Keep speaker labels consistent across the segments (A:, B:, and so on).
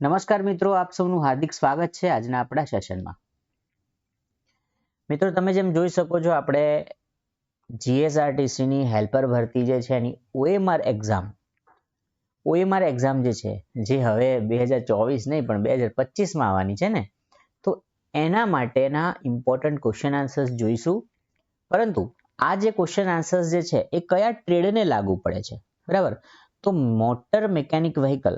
A: નમસ્કાર મિત્રો, આપ સૌનું હાર્દિક સ્વાગત છે આજના આપણા સેશનમાં. મિત્રો, તમે જેમ જોઈ શકો છો, આપણે જીએસઆરટીસીની હેલ્પર ભરતી જે છે એની OMR એક્ઝામ જે છે, જે હવે 2024 નહીં પણ 2025માં આવવાની છે ને, તો એના માટેના ઇમ્પોર્ટન્ટ ક્વેશ્ચન આન્સર્સ જોઈશું. પરંતુ આ જે ક્વેશ્ચન આન્સર્સ જે છે એ કયા ટ્રેડને લાગુ પડે છે, બરાબર? તો મોટર મેકેનિક વ્હીકલ,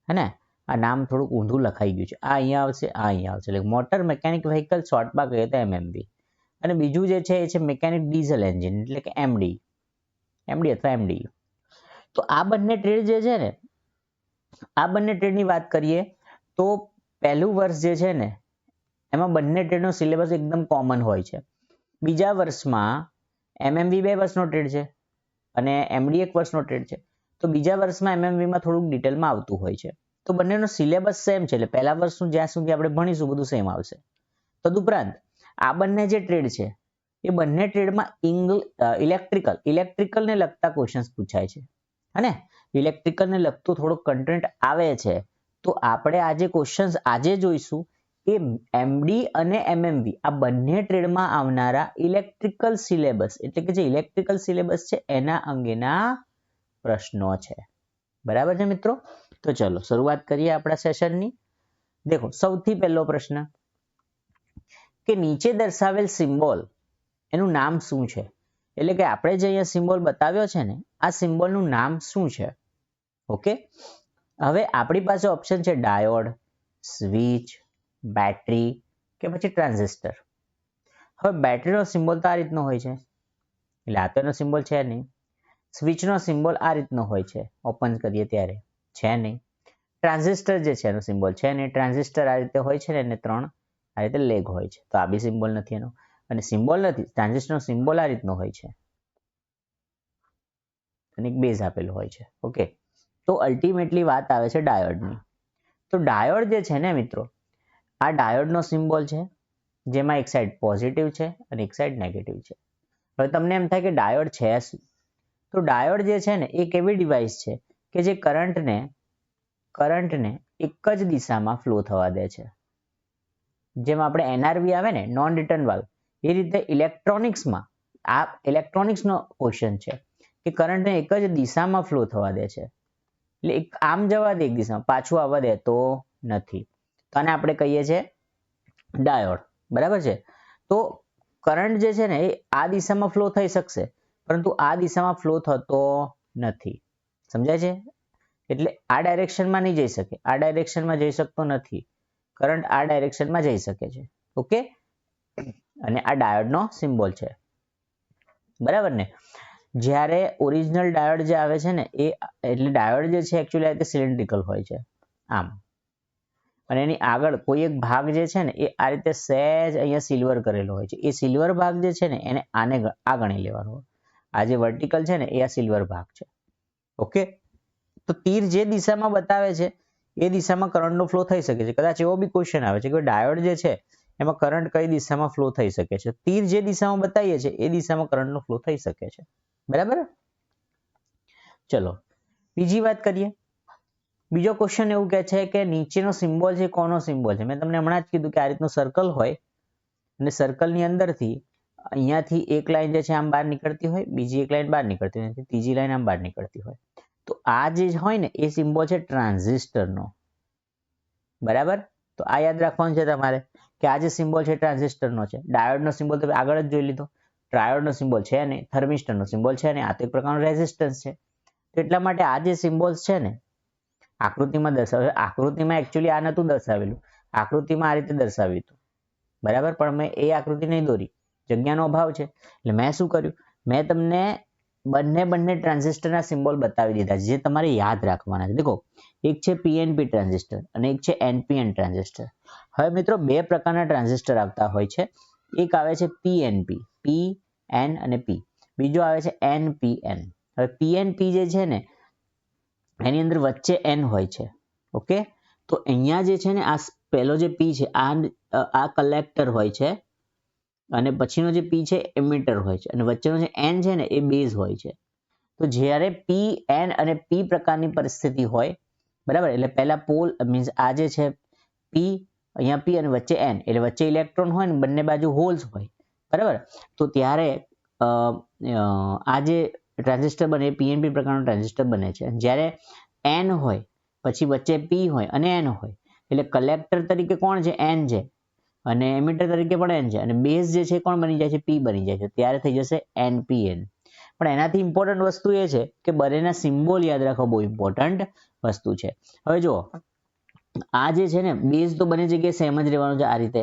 A: હે ને, આ નામ થોડુંક ઊંધું લખાઈ ગયું છે. આ અહીંયા આવશે, આ અહીંયા આવશે. એટલે મોટર મેકેનિક વ્હીકલ શોર્ટમાં કહીએ તો MMV. અને બીજું જે છે એ છે મેકેનિક ડીઝલ એન્જિન, એટલે કે MD અથવા MD. તો આ બંને ટ્રેડ જે છે ને, આ બંને ટ્રેડની વાત કરીએ તો પહેલું વર્ષ જે છે ને એમાં બંને ટ્રેડનો સિલેબસ એકદમ કોમન હોય છે. બીજા વર્ષમાં MMV 2 વર્ષનો ટ્રેડ છે અને MD 1 વર્ષનો ટ્રેડ છે. તો બીજા વર્ષમાં MMVમાં થોડુંક ડિટેલમાં આવતું હોય છે. તો બંનેનો સિલેબસ સેમ છે, એટલે પહેલા વર્ષનું જ્યાં સુધી આપણે ભણીશું બધું સેમ આવશે. તદુપરાંત આ બંને જે ટ્રેડ છે એ બંને ટ્રેડમાં ઇલેક્ટ્રિકલને લગતા ક્વેશ્ચન્સ પૂછાય છે, અને ઇલેક્ટ્રિકલને લગતું થોડુંક કન્ટેન્ટ આવે છે. તો આપણે આ જે ક્વેશ્ચન્સ આજે જોઈશું એ MD અને MMV આ બંને ટ્રેડમાં આવનારા ઇલેક્ટ્રિકલ સિલેબસ, એટલે કે જે ઇલેક્ટ્રિકલ સિલેબસ છે એના અંગેના પ્રશ્નો છે. બરાબર છે મિત્રો? તો ચલો શરૂઆત કરીએ આપણા સેશનની. દેખો, સૌથી પહેલો પ્રશ્ન કે નીચે દર્શાવેલ સિમ્બોલ એનું નામ શું છે? એટલે કે આપણે જે અહીંયા સિમ્બોલ બતાવ્યો છે ને, આ સિમ્બોલનું નામ શું છે? ઓકે, હવે આપણી પાસે ઓપ્શન છે ડાયોડ, સ્વિચ, બેટરી કે પછી ટ્રાન્ઝિસ્ટર. હવે બેટરીનો સિમ્બોલ તો આ રીતનો હોય છે, એટલે આ તો એનો સિમ્બોલ છે નહીં. સ્વિચનો સિમ્બોલ આ રીતનો હોય છે, ઓપન કરીએ ત્યારે છે નહીં. ટ્રાન્ઝિસ્ટર જે છે એનો સિમ્બોલ છે નહીં. ટ્રાન્ઝિસ્ટર આ રીતે હોય છે ને, એને 3 આ રીતે લેગ હોય છે, તો આ બી સિમ્બોલ નથી એનો, અને સિમ્બોલ નથી. ટ્રાન્ઝિસ્ટરનો સિમ્બોલ આ રીતનો હોય છે અને એક બેઝ આપેલું હોય છે. ઓકે, તો અલ્ટિમેટલી વાત આવે છે ડાયોડની. તો ડાયોડ જે છે ને મિત્રો, આ ડાયોડનો સિમ્બોલ છે, જેમાં એક સાઈડ પોઝિટિવ છે અને એક સાઈડ નેગેટિવ છે. હવે તમને એમ થાય કે ડાયોડ છે શું? તો ડાયોડ જે છે ને એક એવી ડિવાઇસ છે કે જે કરંટને એક જ દિશામાં ફ્લો થવા દે છે. જેમ આપણે NRV આવે ને, નોન રિટર્ન વાલ્વ, એ રીતે ઇલેક્ટ્રોનિક્સમાં આ ઇલેક્ટ્રોનિક્સનો ક્વેશ્ચન છે કે કરંટને એક જ દિશામાં ફ્લો થવા દે છે. એટલે એક આમ જવા દે, એક દિશામાં પાછું આવવા દેતો નથી. તો આને આપણે કહીએ છીએ ડાયોડ. બરાબર છે? તો કરંટ જે છે ને એ આ દિશામાં ફ્લો થઈ શકશે, પરંતુ આ દિશામાં ફ્લો થતો નથી. સમજાય છે? એટલે આ ડાયરેક્શનમાં નહીં જઈ શકે, આ ડાયરેક્શનમાં જઈ શકતો નથી. કરંટ આ ડાયરેક્શનમાં જઈ શકે છે. ઓકે, અને આ ડાયોડનો સિમ્બોલ છે. બરાબર ને? જ્યારે ઓરિજિનલ ડાયોડ જે આવે છે ને એ, એટલે ડાયોડ જે છે એકચ્યુઅલી આ રીતે સિલિન્ડ્રિકલ હોય છે આમ, અને એની આગળ કોઈ એક ભાગ જે છે ને એ આ રીતે સહેજ અહીંયા સિલ્વર કરેલો હોય છે. એ સિલ્વર ભાગ જે છે ને એને આને આ ગણી લેવાનો. આ જે વર્ટિકલ છે ને એ આ સિલ્વર ભાગ છે. ઓકે, તો તીર જે દિશામાં બતાવે છે એ દિશામાં કરંટનો ફ્લો થઈ શકે છે. કદાચ એવો બી ક્વેશ્ચન આવે છે કે ડાયોડ જે છે એમાં કરંટ કઈ દિશામાં ફ્લો થઈ શકે છે. તીર જે દિશામાં બતાવીએ છીએ એ દિશામાં કરંટનો ફ્લો થઈ શકે છે. બરાબર? ચલો બીજી વાત કરીએ. બીજો ક્વેશ્ચન એવું કહે છે કે નીચેનો સિમ્બોલ છે કોનો સિમ્બોલ છે? મેં તમને હમણાં જ કીધું કે આ રીતનું સર્કલ હોય અને સર્કલની અંદરથી અહીંયાથી એક લાઈન જે છે આમ બહાર નીકળતી હોય, બીજી એક લાઈન બહાર નીકળતી હોય, ત્રીજી લાઈન આમ બહાર નીકળતી હોય. તો આ જે હોય ને એ સિમ્બોલ છે ટ્રાન્ઝિસ્ટરનો. બરાબર? તો આ યાદ રાખવાનું છે તમારે કે આ જે સિમ્બોલ છે ટ્રાન્ઝિસ્ટરનો છે. ડાયોડનો સિમ્બોલ તમે આગળ જ જોઈ લીધો, ટ્રાયોડનો સિમ્બોલ છે નહીં, થર્મિસ્ટરનો સિમ્બોલ છે નહીં, આ તો એક પ્રકારનો રેઝિસ્ટન્સ છે. તો એટલા માટે આ જે સિમ્બોલ્સ છે ને આકૃતિમાં દર્શાવે, આકૃતિમાં એકચ્યુઅલી આ નહોતું દર્શાવેલું, આકૃતિમાં આ રીતે દર્શાવ્યું હતું. બરાબર? પણ મેં એ આકૃતિ નહીં દોરી, જગ્યાનો અભાવ છે. એટલે મેં શું કર્યું, મેં તમને બંને ટ્રાન્ઝિસ્ટરના સિમ્બોલ બતાવી દીધા જે તમારે યાદ રાખવાના છે. દેખો, એક છે PNP ટ્રાન્ઝિસ્ટર અને એક છે NPN ટ્રાન્ઝિસ્ટર. હવે મિત્રો બે પ્રકારના ટ્રાન્ઝિસ્ટર આવતા હોય છે. એક આવે છે PNP, P, N અને P. બીજો આવે છે NPN. હવે PNP જે છે ને એની અંદર વચ્ચે N હોય છે. ઓકે, તો અહીંયા જે છે ને આ પહેલો જે P છે આ કલેક્ટર હોય છે, અને પછીનો જે P છે એમિટર હોય છે, અને વચ્ચેનો જે N છે ને એ બેઝ હોય છે. તો જ્યારે P, N અને P પ્રકારની પરિસ્થિતિ હોય બરાબર, એટલે પહેલા પોલ મીન્સ આ જે છે પી, અહીંયા પી અને વચ્ચે એન, એટલે વચ્ચે ઇલેક્ટ્રોન હોય ને બંને બાજુ હોલ્સ હોય, બરાબર. તો ત્યારે આ જે ટ્રાન્ઝિસ્ટર બને એ પીએનપી પ્રકારનું ટ્રાન્ઝિસ્ટર બને છે. જ્યારે એન હોય પછી વચ્ચે પી હોય અને એન હોય, એટલે કલેક્ટર તરીકે કોણ છે? એન છે, અને એમિટર તરીકે પણ એન છે, અને બેઝ જે છે કોણ બની જાય છે? પી બની જાય છે. ત્યારે થઈ જશે એનપીએન. પણ એનાથી ઇમ્પોર્ટન્ટ વસ્તુ એ છે કે બંનેના સિમ્બોલ યાદ રાખવા બહુ ઇમ્પોર્ટન્ટ વસ્તુ છે. હવે જુઓ, આ જે છે ને બેઝ તો બંને જગ્યાએ સેમ જ રહેવાનું છે આ રીતે.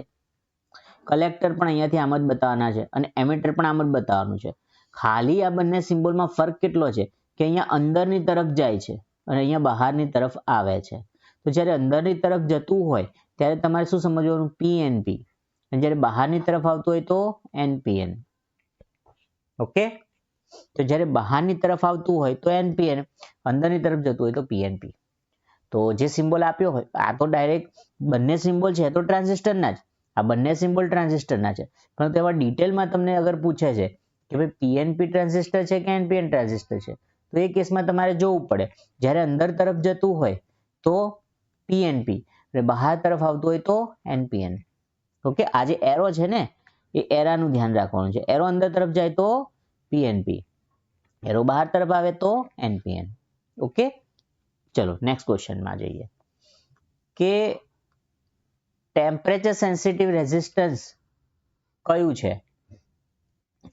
A: કલેક્ટર પણ અહીંયાથી આમ જ બતાવવાના છે અને એમિટર પણ આમ જ બતાવવાનું છે. ખાલી આ બંને સિમ્બોલમાં ફરક કેટલો છે કે અહીંયા અંદરની તરફ જાય છે અને અહીંયા બહારની તરફ આવે છે. તો જ્યારે અંદરની તરફ જતું હોય ત્યારે તમારે શું સમજવાનું? પીએનપી. અને જ્યારે બહારની તરફ આવતું હોય તો એનપીએન. ઓકે, તો જ્યારે બહારની તરફ આવતું હોય તો એનપીએન, અંદરની તરફ જતું હોય તો પીએનપી. તો જે સિમ્બોલ આપ્યો હોય આ તો ડાયરેક્ટ બંને સિમ્બોલ છે તો ટ્રાન્ઝિસ્ટરના જ, આ બંને સિમ્બોલ ટ્રાન્ઝિસ્ટરના છે. પરંતુ એમાં ડિટેલમાં તમને અગર પૂછે છે કે ભાઈ પીએનપી ટ્રાન્ઝિસ્ટર છે કે એનપીએન ટ્રાન્ઝિસ્ટર છે, તો એ કેસમાં તમારે જોવું પડે. જ્યારે અંદર તરફ જતું હોય તો પીએનપી અને બહાર તરફ આવતું હોય તો એનપીએન. ઓકે, આ જે એરો છે ને એ એરાનું ધ્યાન રાખવાનું છે. એરો અંદર તરફ જાય તો પીએનપી, એરો બહાર તરફ આવે તો એનપીએન. ઓકે, ચલો નેક્સ્ટ ક્વેશ્ચનમાં જઈએ કે ટેમ્પરેચર સેન્સિટિવ રેઝિસ્ટન્સ કયું છે?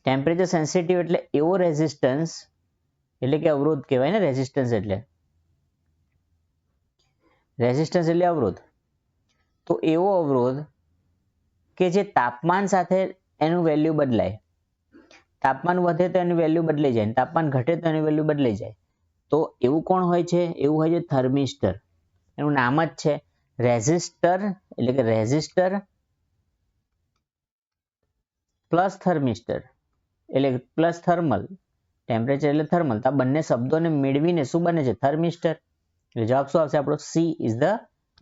A: ટેમ્પરેચર સેન્સિટિવ એટલે એવો રેઝિસ્ટન્સ, એટલે કે અવરોધ કહેવાય ને. રેઝિસ્ટન્સ એટલે અવરોધ. તો એવો અવરોધ કે જે તાપમાન સાથે એનું વેલ્યુ બદલાય. તાપમાન વધે તો એની વેલ્યુ બદલાઈ જાય, તાપમાન ઘટે તો એની વેલ્યુ બદલાઈ જાય. તો એવું કોણ હોય છે? એવું હોય છે થર્મિસ્ટર. એનું નામ જ છે રેઝિસ્ટર, એટલે કે રેઝિસ્ટર પ્લસ થર્મિસ્ટર, એટલે પ્લસ થર્મલ. ટેમ્પરેચર એટલે થર્મલ. તો આ બંને શબ્દોને મેળવીને શું બને છે? થર્મિસ્ટર. એટલે જવાબ શું આવશે આપણો? She is the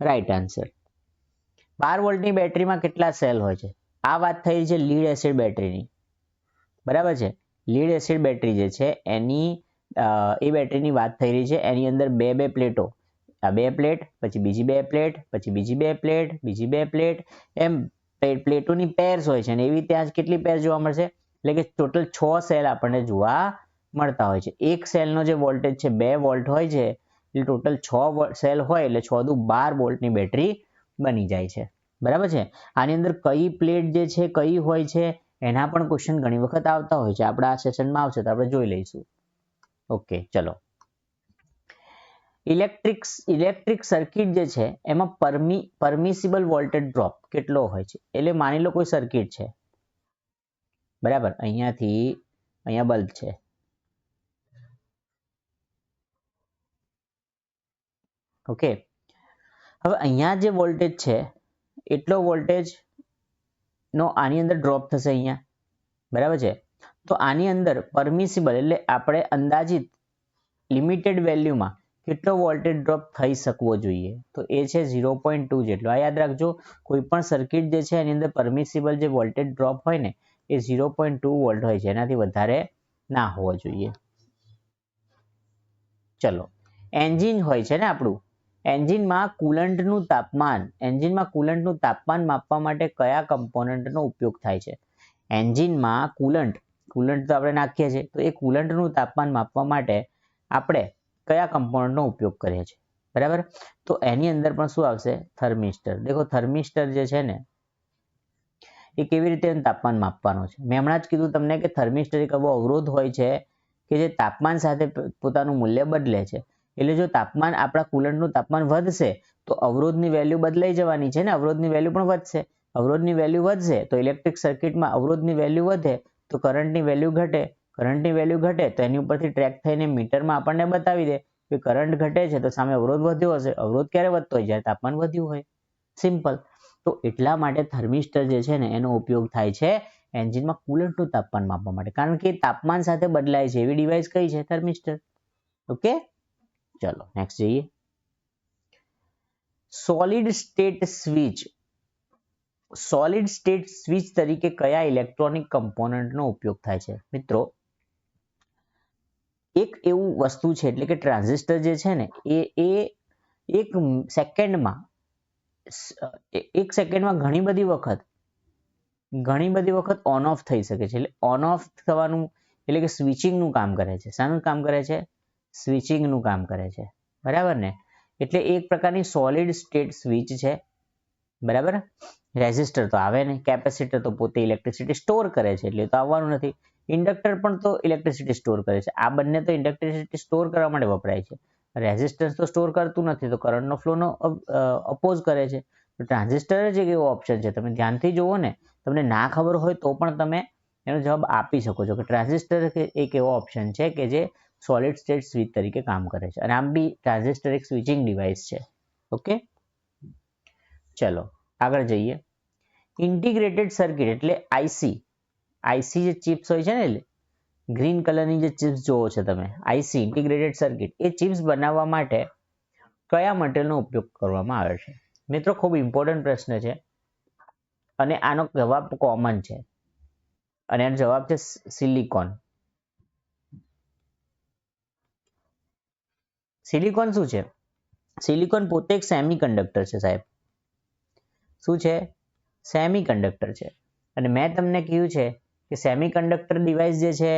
A: right answer. 12 વોલ્ટની બેટરીમાં કેટલા સેલ હોય છે? આ વાત થઈ છે લીડ એસિડ બેટરીની, બરાબર છે. લીડ એસિડ બેટરી જે છે એની એ બેટરીની વાત થઈ રહી છે. એની અંદર બે પ્લેટો, આ 2 પ્લેટ, પછી બીજી 2 પ્લેટ, પછી બીજી 2 પ્લેટ, બીજી 2 પ્લેટ, એમ પ્લેટોની પેર્સ હોય છે. અને એવી ત્યાં કેટલી પેર જોવા મળશે? એટલે કે ટોટલ 6 સેલ આપણને જોવા મળતા હોય છે. એક સેલનો જે વોલ્ટેજ છે 2 વોલ્ટ હોય છે, એટલે ટોટલ 6 સેલ હોય એટલે 6 દુ 12 વોલ્ટની બેટરી બની જાય છે, બરાબર છે. આની અંદર કઈ પ્લેટ જે છે કઈ હોય છે એના પણ ક્વેશ્ચન ઘણી વખત આવતા હોય છે. આપણા આ સેશનમાં આવશે તો આપણે જોઈ લઈશું. ઓકે, ચલો. ઇલેક્ટ્રિક સર્કિટ જે છે એમાં પરમિસિબલ વોલ્ટેજ ડ્રોપ કેટલો હોય છે? એટલે માની લો કોઈ સર્કિટ છે, બરાબર, અહીંયાથી અહીંયા બલ્બ છે, ઓકે. હવે અહીંયા જે વોલ્ટેજ છે એટલો વોલ્ટેજ નો આની અંદર ડ્રોપ થશે અહીંયા, બરાબર છે. તો આની અંદર પરમિસિબલ એટલે આપણે અંદાજિત લિમિટેડ વેલ્યુમાં કેટલો વોલ્ટેજ ડ્રોપ થઈ શકવો જોઈએ? તો એ છે 0.2 જેટલો. આ યાદ રાખજો, કોઈ પણ સર્કિટ જે છે એની અંદર પરમિસિબલ જે વોલ્ટેજ ડ્રોપ હોય ને એ 0.2 વોલ્ટ હોય છે, એનાથી વધારે ના હોવો જોઈએ. ચલો, એન્જિન હોય છે ને આપણું, એન્જિનમાં કુલન્ટનું તાપમાન માપવા માટે કયા કમ્પોનન્ટનો ઉપયોગ થાય છે? એન્જિનમાં કુલન્ટ તો આપણે નાખીએ છીએ, તો એ કુલન્ટનું તાપમાન માપવા માટે આપણે કયા કમ્પોનન્ટનો ઉપયોગ કરીએ છીએ? બરાબર, તો એની અંદર પણ શું આવશે? થર્મિસ્ટર. દેખો, થર્મિસ્ટર જે છે ને એ કેવી રીતે તાપમાન માપવાનો છે? મેં હમણાં જ કીધું તમને કે થર્મિસ્ટર એક એવો અવરોધ હોય છે કે જે તાપમાન સાથે પોતાનું મૂલ્ય બદલે છે. એટલે જો તાપમાન, આપણા કુલન્ટનું તાપમાન વધશે તો અવરોધની વેલ્યુ બદલાઈ જવાની છે ને, અવરોધની વેલ્યુ પણ વધશે. અવરોધની વેલ્યુ વધશે તો ઇલેક્ટ્રિક સર્કિટમાં અવરોધની વેલ્યુ વધે તો કરંટની વેલ્યુ ઘટે. કરંટની વેલ્યુ ઘટે તો એની ઉપરથી ટ્રેક થઈને મીટરમાં આપણને બતાવી દે કે કરંટ ઘટે છે તો સામે અવરોધ વધ્યો હશે. અવરોધ ક્યારે વધતો હોય? જ્યારે તાપમાન વધ્યું હોય. સિમ્પલ. તો એટલા માટે થર્મિસ્ટર જે છે ને એનો ઉપયોગ થાય છે એન્જિનમાં કુલન્ટનું તાપમાન માપવા માટે, કારણ કે તાપમાન સાથે બદલાય છે એવી ડિવાઇસ કઈ છે? થર્મિસ્ટર. ઓકે, ચલો નેક્સ્ટ જઈએ. સોલિડ સ્ટેટ સ્વિચ તરીકે કયા ઇલેક્ટ્રોનિક કમ્પોનન્ટનો ઉપયોગ થાય છે? મિત્રો, એક એવું વસ્તુ છે એટલે કે ટ્રાન્ઝિસ્ટર જે છે ને એ સેકન્ડમાં ઘણી બધી વખત ઓન ઓફ થઈ શકે છે. એટલે ઓન ઓફ થવાનું એટલે કે સ્વિચિંગનું કામ કરે છે. શાનું કામ કરે છે? સ્વિચિંગનું કામ કરે છે. બરાબર ને? એટલે એક પ્રકારની સોલિડ સ્ટેટ સ્વિચ છે. બરાબર? રેઝિસ્ટર તો આવે નહીં, કેપેસિટર તો પોતે ઇલેક્ટ્રિસિટી સ્ટોર કરે છે એટલે તો આવવાનું નથી. ઇન્ડક્ટર પણ તો ઇલેક્ટ્રિસિટી સ્ટોર કરે છે. આ બંને તો ઇલેક્ટ્રિસિટી સ્ટોર કરવા માટે વપરાય છે. રેઝિસ્ટન્સ તો સ્ટોર કરતું નથી, તો કરંટનો ફ્લોનો અપોઝ કરે છે. તો ટ્રાન્ઝિસ્ટર જ એક એવો ઓપ્શન છે. તમે ધ્યાનથી જુઓ ને, તમને ના ખબર હોય તો પણ તમે એનો જવાબ આપી શકો છો કે ટ્રાન્ઝિસ્ટર એક એવો ઓપ્શન છે કે જે સોલિડ સ્ટેટ સ્વિચ તરીકે કામ કરે છે. અને આમ બી ટ્રાન્ઝિસ્ટર એક સ્વિચિંગ ડિવાઇસ છે. ઓકે, ચલો આગળ જઈએ. ઇન્ટિગ્રેટેડ સર્કિટ એટલે આઈસી જે ચિપ્સ હોય છે ને, ગ્રીન કલરની જે ચિપ્સ જોવો છો તમે, આઈસી ઇન્ટિગ્રેટેડ સર્કિટ, એ ચિપ્સ બનાવવા માટે કયા મટીરિયલનો ઉપયોગ કરવામાં આવે છે? મિત્રો, ખૂબ ઇમ્પોર્ટન્ટ પ્રશ્ન છે અને આનો જવાબ કોમન છે અને એનો જવાબ છે સિલિકોન. સિલિકોન શું છે? સિલિકોન પોતે એક સેમિકન્ડક્ટર છે સાહેબ. શું છે? સેમિકન્ડક્ટર છે. અને મેં તમને કહ્યું છે કે સેમિકન્ડક્ટર ડિવાઇસ જે છે,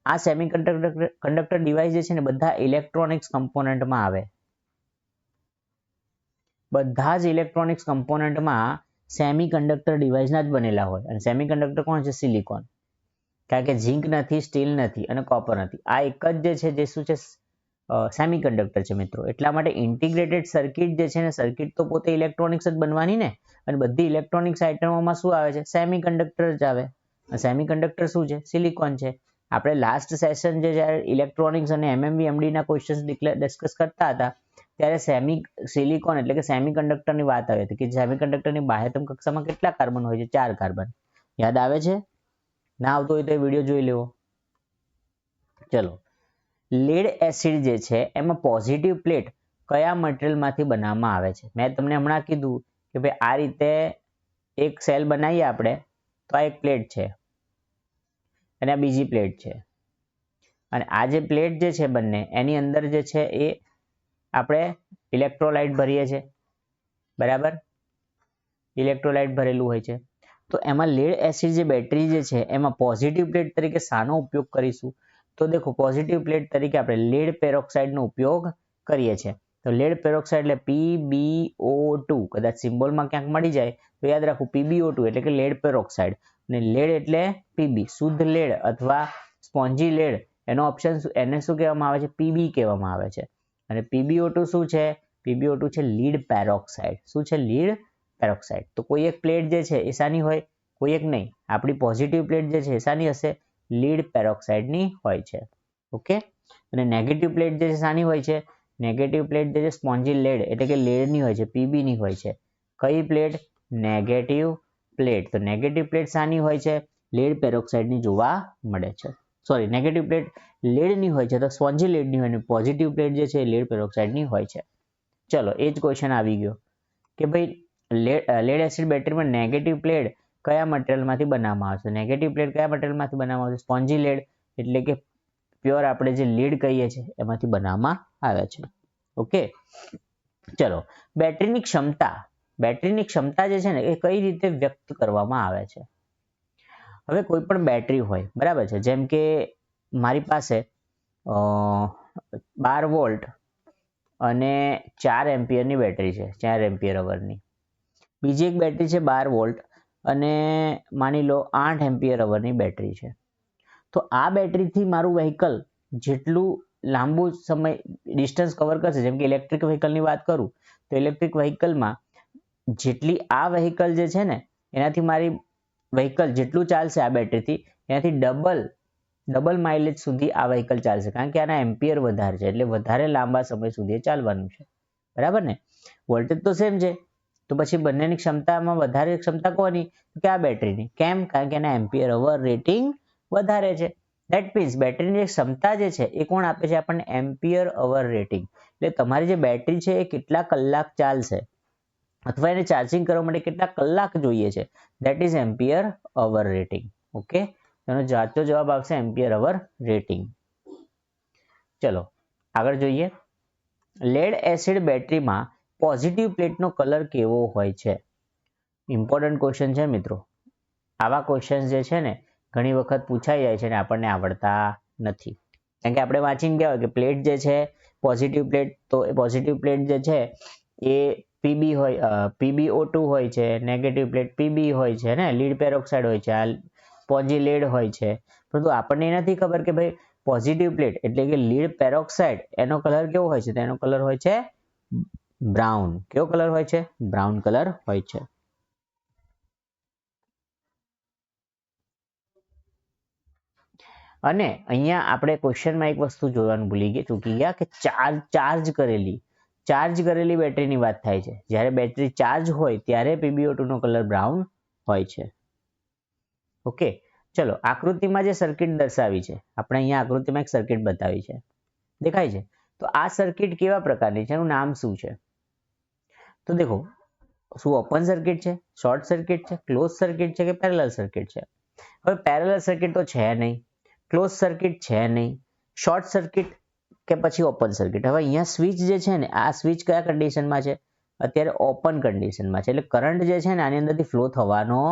A: આ સેમિકન્ડક્ટર ડિવાઇસ જે છે ને, બધા ઇલેક્ટ્રોનિક્સ કમ્પોનન્ટમાં આવે. બધા જ ઇલેક્ટ્રોનિક્સ કમ્પોનન્ટમાં સેમિકન્ડક્ટર ડિવાઇસના જ બનેલા હોય. અને સેમિકન્ડક્ટર કોણ છે? સિલિકોન. કારણ કે ઝીંક નથી, સ્ટીલ નથી અને કોપર નથી. આ એક જ જે છે, જે શું છે? સેમિકન્ડક્ટર છે મિત્રો. એટલા માટે ઇન્ટિગ્રેટેડ સર્કિટ જે છે ને, સર્કિટ તો પોતે ઇલેક્ટ્રોનિક્સ જ બનવાની ને, અને બધી ઇલેક્ટ્રોનિક્સ આઇટમોમાં શું આવે છે? સેમિકન્ડક્ટર જ આવે. સેમિકન્ડક્ટર શું છે? સિલિકોન છે. આપણે લાસ્ટ સેશન જે જ્યારે ઇલેક્ટ્રોનિક્સ અને એમએમવી એમડીના ક્વેશ્ચન્સ ડિસ્કસ કરતા હતા, ત્યારે સિલિકોન એટલે કે સેમિકન્ડક્ટરની વાત આવી હતી કે સેમિકન્ડક્ટરની બાહ્યતમ કક્ષામાં કેટલા કાર્બન હોય છે? 4 કાર્બન. યાદ આવે છે? ના આવતો હોય તો એ વિડીયો જોઈ લેવો. ચલો, લેડ એસિડ જે છે એમાં પોઝિટિવ પ્લેટ કયા મટીરિયલમાંથી બનાવવામાં આવે છે? મેં તમને હમણાં કીધું કે ભાઈ આ રીતે એક સેલ બનાવીએ આપણે, તો આ એક પ્લેટ છે અને આ બીજી પ્લેટ છે. અને આ જે પ્લેટ જે છે બંને, એની અંદર જે છે એ આપણે ઇલેક્ટ્રોલાઇટ ભરીએ છીએ. બરાબર? ઇલેક્ટ્રોલાઇટ ભરેલું હોય છે. તો એમાં લેડ એસિડ જે બેટરી જે છે, એમાં પોઝિટિવ પ્લેટ તરીકે શાનો ઉપયોગ કરીશું? તો દેખો, પોઝિટિવ પ્લેટ તરીકે આપણે લેડ પેરોક્સાઇડનો ઉપયોગ કરીએ છીએ. તો લેડ પેરોક્સાઇડ એટલે PbO2, કદાચ સિમ્બોલમાં ક્યાંક મળી જાય તો યાદ રાખવું, PbO2 એટલે કે લેડ પેરોક્સાઇડ. અને લેડ એટલે Pb, શુદ્ધ લેડ અથવા સ્પોન્જી લેડ, એનો ઓપ્શન એને શું કહેવામાં આવે છે? Pb કહેવામાં આવે છે. અને PbO2 શું છે? PbO2 છે લીડ પેરોક્સાઇડ. શું છે? Lead peroxide. તો કોઈ એક પ્લેટ જે છે એ શાની હોય? કોઈ એક નહીં, આપણી પોઝિટિવ પ્લેટ જે છે એ શાની હશે? લીડ પેરોક્સાઇડની હોય છે. ઓકે. અને નેગેટિવ પ્લેટ જે છે શાની હોય છે? નેગેટિવ પ્લેટ જે છે સ્પોન્જી લેડ એટલે કે લેડની હોય છે, Pb ની હોય છે. કઈ પ્લેટ? Negative plate. તો નેગેટિવ પ્લેટ શાની હોય છે? લેડ પેરોક્સાઇડની જોવા મળે છે. સોરી, નેગેટિવ પ્લેટ લેડની હોય છે તો સ્પોન્જી લેડની હોય, અને પોઝિટિવ પ્લેટ જે છે એ લેડ પેરોક્સાઇડની હોય છે. ચલો, એ જ ક્વેશ્ચન આવી ગયો કે ભાઈ લેડ એસિડ બેટરીમાં નેગેટિવ પ્લેટ કયા મટીરિયલમાંથી બનાવવામાં આવે છે? નેગેટિવ પ્લેટ કયા મટીરિયલમાંથી બનાવવામાં આવે છે? સ્પોન્જી લેડ એટલે કે પ્યોર આપણે જે લીડ કહીએ છીએ એમાંથી બનાવવામાં આવે છે. ઓકે, ચલો, બેટરીની ક્ષમતા જે છે ને એ કઈ રીતે વ્યક્ત કરવામાં આવે છે? હવે કોઈ પણ બેટરી હોય, બરાબર છે, જેમ કે મારી પાસે 12 વોલ્ટ અને 4 એમ્પિયરની બેટરી છે, 4 એમ્પિયર અવરની. બીજી એક બેટરી છે 12 વોલ્ટ અને માની લો 8 એમ્પિયર અવરની બેટરી છે. તો આ બેટરીથી મારું વ્હીકલ જેટલું લાંબુ સમય ડિસ્ટન્સ કવર કરશે, જેમ કે ઇલેક્ટ્રિક વ્હીકલની વાત કરું તો ઇલેક્ટ્રિક વ્હીકલમાં જેટલી આ વ્હીકલ જે છે ને, એનાથી મારી વ્હીકલ જેટલું ચાલશે આ બેટરીથી, એનાથી ડબલ માઇલેજ સુધી આ વ્હીકલ ચાલશે, કારણ કે આના એમ્પિયર વધારે છે, એટલે વધારે લાંબા સમય સુધી ચાલવાનું છે. બરાબર ને? વોલ્ટેજ તો સેમ છે, તો પછી બંનેની ક્ષમતામાં વધારે ક્ષમતા કોની? કે આ બેટરીની. કેમ? કારણ કે એના એમ્પિયર અવર રેટિંગ વધારે છે. ધેટ મીન્સ બેટરીની ક્ષમતા જે છે એ કોણ આપે છે આપણને? Ampere hour rating. એટલે તમારી જે બેટરી છે એ કેટલા કલાક ચાલશે અથવા એને ચાર્જિંગ કરવા માટે કેટલા કલાક જોઈએ છે, that is ampere hour rating. Okay, એનો સાચો જવાબ આવશે એમ્પિયર અવર રેટિંગ. ચલો આગળ જોઈએ. લેડ એસિડ બેટરીમાં પોઝિટિવ પ્લેટનો કલર કેવો હોય છે? ઇમ્પોર્ટન્ટ ક્વેશ્ચન છે મિત્રો. આવા ક્વેશ્ચન જે છે ને ઘણી વખત પૂછાઈ જાય છે અને આપણને આવડતા નથી. કારણ કે આપણે વાંચીને ગયા હોય કે પ્લેટ જે છે પોઝિટિવ પ્લેટ, તો એ પોઝિટિવ પ્લેટ જે છે એ પીબી હોય, PbO2 હોય છે, નેગેટિવ પ્લેટ પીબી હોય છે ને, લીડ પેરોક્સાઇડ હોય છે, આ પોઝી લેડ હોય છે. પરંતુ આપણને એ નથી ખબર કે ભાઈ પોઝિટિવ પ્લેટ એટલે કે લીડ પેરોક્સાઇડ એનો કલર કેવો હોય છે? તો એનો કલર હોય છે બ્રાઉન. કેવો કલર હોય છે? બ્રાઉન કલર હોય છે. અને અહીંયા આપણે ક્વેશ્ચનમાં એક વસ્તુ જોવાનું ચૂકી ગયા કે ચાર્જ કરેલી બેટરીની વાત થાય છે. જ્યારે બેટરી ચાર્જ હોય ત્યારે PbO2 નો કલર બ્રાઉન હોય છે. ઓકે, ચલો આકૃતિમાં જે સર્કિટ દર્શાવી છે, આપણે અહીંયા આકૃતિમાં એક સર્કિટ બતાવી છે, દેખાય છે. તો આ સર્કિટ કેવા પ્રકારની છે? એનું નામ શું છે? તો દેખો, શું ઓપન સર્કિટ છે, શોર્ટ સર્કિટ છે, ક્લોઝ સર્કિટ છે કે પેરેલલ સર્કિટ છે? હવે પેરેલલ સર્કિટ તો છે નહીં, ક્લોઝ સર્કિટ છે નહીં, શોર્ટ સર્કિટ કે પછી ઓપન સર્કિટ. હવે અહીંયા સ્વિચ જે છે ને, આ સ્વિચ કયા કન્ડિશનમાં છે? અત્યારે ઓપન કન્ડિશનમાં છે. એટલે કરંટ જે છે ને આની અંદરથી ફ્લો થવાનો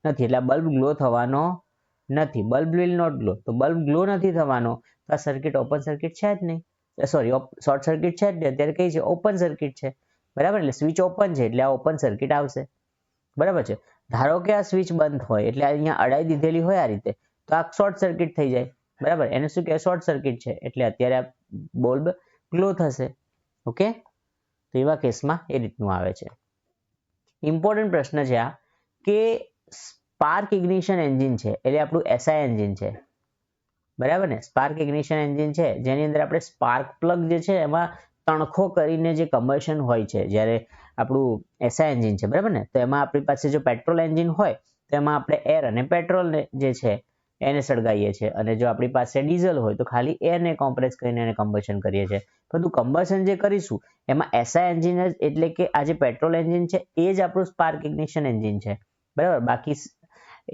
A: નથી, એટલે બલ્બ ગ્લો થવાનો નથી. Bulb will not glow. તો બલ્બ ગ્લો નથી થવાનો તો આ સર્કિટ ઓપન સર્કિટ છે જ નહીં. સોરી, શોર્ટ સર્કિટ છે જ નહીં. અત્યારે કઈ છે? ઓપન સર્કિટ છે. બરાબર, એટલે સ્વિચ ઓપન છે એટલે આ ઓપન સર્કિટ આવશે. બરાબર છે. ધારો કે આ સ્વિચ બંધ હોય એટલે અહીંયા અડાઈ દીધેલી હોય આ રીતે, તો આ શોર્ટ સર્કિટ થઈ જાય. બરાબર, એને શું કહેવાય? શોર્ટ સર્કિટ છે એટલે અત્યારે આ બલ્બ ગ્લો થશે. ઓકે, તો એવા કેસમાં એ રીતનું આવે છે. ઇમ્પોર્ટન્ટ પ્રશ્ન છે આ કે સ્પાર્ક ઇગ્નિશન એન્જિન છે એટલે આપણું એસઆઈ એન્જિન છે. બરાબર ને? સ્પાર્ક ઇગ્નિશન એન્જિન છે જેની અંદર આપણે સ્પાર્ક પ્લગ જે છે એમાં તણખો કરીને જે કમ્બશન હોય છે, જ્યારે આપણું એસઆઈ એન્જિન છે, બરાબર ને, તો એમાં આપણી પાસે જો પેટ્રોલ એન્જિન હોય તો એમાં આપણે એર અને પેટ્રોલ જે છે એને સળગાવીએ છીએ, અને જો આપણી પાસે ડીઝલ હોય તો ખાલી એરને કોમ્પ્રેસ કરીને એને કમ્બશન કરીએ છીએ. પરંતુ કમ્બશન જે કરીશું એમાં એસઆઈ એન્જિન એટલે કે આ જે પેટ્રોલ એન્જિન છે એ જ આપણું સ્પાર્ક ઇગ્નિશન એન્જિન છે. બરાબર, બાકી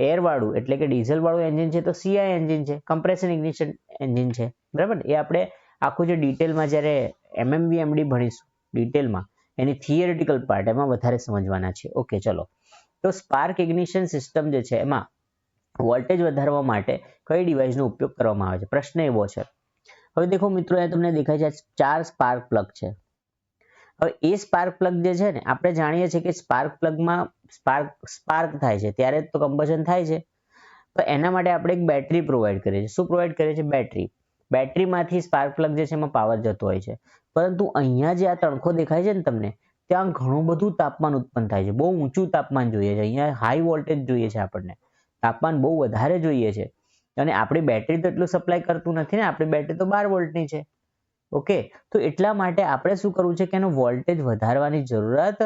A: એર વાળું એટલે કે ડીઝલ વાળું એન્જિન છે તો સીઆઈ એન્જિન છે, કમ્પ્રેશન ઇગ્નિશન એન્જિન છે. બરાબર, એ આપણે આખું જે ડિટેલમાં જ્યારે MMVMD ભણીશું ડિટેલમાં, એની થિયરિટિકલ પાર્ટ એમાં વધારે સમજવાના છે. ઓકે, ચલો. તો સ્પાર્ક ઇગ્નિશન સિસ્ટમ જે છે એમાં વોલ્ટેજ વધારવા માટે કઈ ડિવાઇસનો ઉપયોગ કરવામાં આવે છે? પ્રશ્ન એવો છે. હવે દેખો મિત્રો, અહીંયા તમને દેખાય છે 4 સ્પાર્ક પ્લગ છે. હવે એ સ્પાર્ક પ્લગ જે છે ને, આપણે જાણીએ છીએ કે સ્પાર્ક પ્લગમાં સ્પાર્ક થાય છે ત્યારે તો કમ્બશન થાય છે. તો એના માટે આપણે એક બેટરી પ્રોવાઈડ કરીએ છીએ. શું પ્રોવાઈડ કરીએ છીએ? બેટરી. બેટરીમાંથી સ્પાર્ક પ્લગ જે છે એમાં પાવર જતો હોય છે. પરંતુ અહીંયા જે આ તણખો દેખાય છે ને તમને, ત્યાં ઘણું બધું તાપમાન ઉત્પન્ન થાય છે. બહુ ઊંચું તાપમાન જોઈએ છે. અહીંયા હાઈ વોલ્ટેજ જોઈએ છે આપણને, તાપમાન બહુ વધારે જોઈએ છે. અને આપણી બેટરી તો એટલું સપ્લાય કરતું નથી ને, આપણી બેટરી તો 12 વોલ્ટની છે. ઓકે, તો એટલા માટે આપણે શું કરવું છે કે એનો વોલ્ટેજ વધારવાની જરૂરત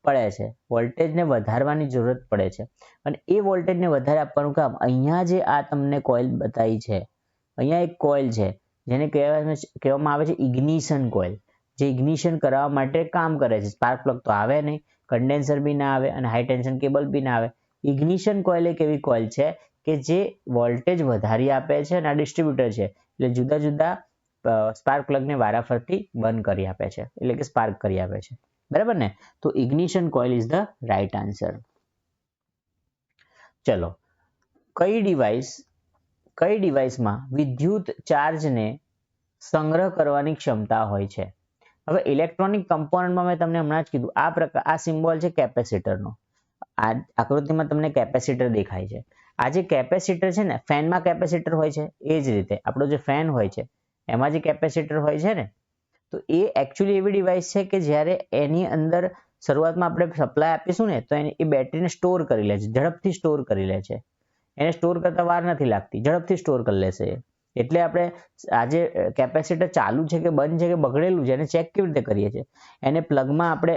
A: પડે છે. વોલ્ટેજને વધારવાની જરૂરત પડે છે. અને એ વોલ્ટેજને વધારે આપવાનું કામ અહીંયા જે આ તમને કોઇલ બતાવી છે, અહીંયા એક કોઇલ છે જેને કહેવામાં આવે છે ઇગ્નિશન કોઇલ, જે ઇગ્નિશન કરાવવા માટે કામ કરે છે. સ્પાર્ક પ્લગ તો આવે નહીં, કન્ડેન્સર બી ના આવે અને હાઈ ટેન્શન કેબલ બી ના આવે. ઇગ્નિશન કોઇલ એક એવી કોઇલ છે કે જે વોલ્ટેજ વધારી આપે છે અને આ ડિસ્ટ્રીબ્યુટર છે એટલે જુદા જુદા સ્પાર્ક પ્લગને વારાફરતી બંધ કરી આપે છે, એટલે કે સ્પાર્ક કરી આપે છે. બરાબર ને? તો ignition coil is the right answer. ચલો, કઈ ડિવાઇસમાં વિદ્યુત ચાર્જને સંગ્રહ કરવાની ક્ષમતા હોય છે? હવે ઇલેક્ટ્રોનિક કમ્પોનન્ટમાં મેં તમને હમણાં જ કીધું, આ સિમ્બોલ છે કેપેસિટરનો. આ આકૃતિમાં તમને કેપેસિટર દેખાય છે. આ જે કેપેસિટર છે ને, ફેનમાં કેપેસિટર હોય છે એ જ રીતે આપણો જે ફેન હોય છે એમાં જે કેપેસિટર હોય છે ને, તો એ એકચ્યુઅલી એવી ડિવાઇસ છે કે જ્યારે એની અંદર શરૂઆતમાં આપણે સપ્લાય આપીશું ને તો એ બેટરીને સ્ટોર કરી લે છે, ઝડપથી સ્ટોર કરી લે છે. એને સ્ટોર કરતા વાર નથી લાગતી, ઝડપથી સ્ટોર કરી લેશે. એટલે આપણે આજે કેપેસિટર ચાલુ છે કે બંધ છે કે બગડેલું છે એને ચેક કેવી રીતે કરીએ છીએ? એને પ્લગમાં આપણે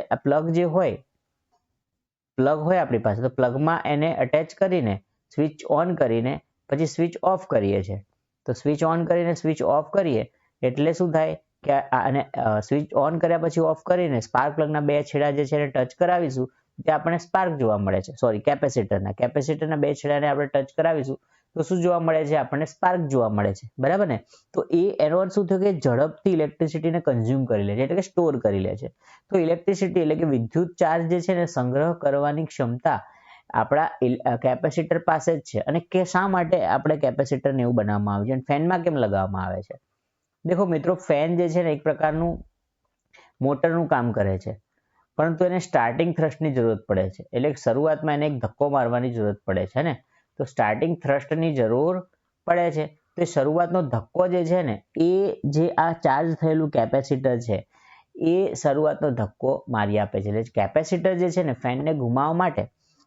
A: પ્લગ હોય આપણી પાસે, તો પ્લગમાં એને અટેચ કરીને સ્વિચ ઓન કરીને પછી સ્વિચ ઓફ કરીએ છીએ. તો સ્વિચ ઓન કરીને સ્વિચ ઓફ કરીએ એટલે શું થાય કે આને સ્વિચ ઓન કર્યા પછી ઓફ કરીને સ્પાર્ક પ્લગના બે છેડા જે છે એને ટચ કરાવીશું, ત્યાં આપણને સ્પાર્ક જોવા મળે છે. સોરી, કેપેસિટરના બે છેડાને આપણે ટચ કરાવીશું તો શું જોવા મળે છે? આપણને સ્પાર્ક જોવા મળે છે, બરાબર ને? તો એનો અર્થ શું થયો કે ઝડપથી ઇલેક્ટ્રિસિટીને કન્ઝ્યુમ કરી લે છે, એટલે કે સ્ટોર કરી લે છે. તો ઇલેક્ટ્રિસિટી એટલે કે વિદ્યુત ચાર્જ જે છે ને સંગ્રહ કરવાની ક્ષમતા આપણા કેપેસિટર પાસે જ છે. અને કે શા માટે આપણે કેપેસિટરને એવું બનાવવામાં આવે છે અને ફેનમાં કેમ લગાવવામાં આવે છે? દેખો મિત્રો, ફેન જે છે ને એક પ્રકારનું મોટરનું કામ કરે છે, પરંતુ એને સ્ટાર્ટિંગ થ્રસ્ટની જરૂરત પડે છે. એટલે શરૂઆતમાં એને એક ધક્કો મારવાની જરૂરત પડે છે ને, તો સ્ટાર્ટિંગ થ્રસ્ટની જરૂર પડે છે. તો શરૂઆતનો ધક્કો જે છે ને, એ જે આ ચાર્જ થયેલું કેપેસિટર છે એ શરૂઆતનો ધક્કો મારી આપે છે. એટલે કેપેસિટર જે છે ને ફેનને ઘુમાવવા માટે